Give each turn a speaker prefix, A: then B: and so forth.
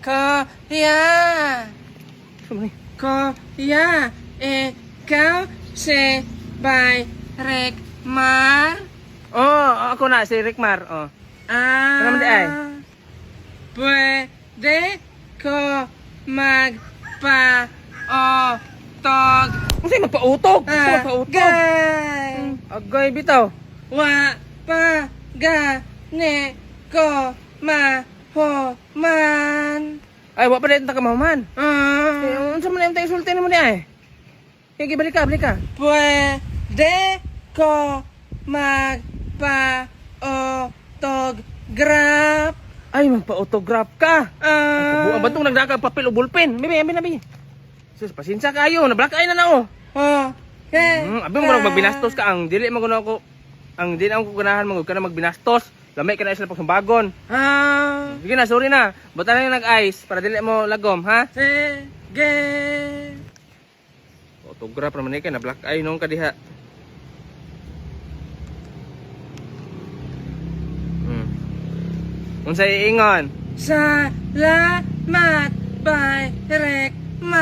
A: Kuya! Kuya! Ikaw si Rekmar?
B: Oh, ako na si Rickmar. Oh. Ano man di ay?
A: Pwede ko magpa-otog.
B: Kasi magpautog. Magpautog.
A: Agay!
B: Agay bitaw.
A: Wa pa gani ko mahuman.
B: Ay, wa pa rin ta kamahuman. Unsa man yung tayo sulti mo di ay? Sige, balik ka.
A: Pwede ko magpa-autograph.
B: Ay, magpa-autograph ka. Buang ba itong nagdakag papel o ballpen? Nabi. Sus, pasensya kayo. Nablakay na oh.
A: Okay.
B: Abi mo magbinastos ka. Ang dili mo ako. Ang dili ako ganahan mo ka na magbinastos. Lamay ka na isla pagsambagon. Sige na, sorry na. Buta na yung nag-ice para dili mo lagom, ha?
A: Sige.
B: Autograph naman ka na black eye nung kadiha. Unsay iingon?
A: Salamat, Bay Rekmar.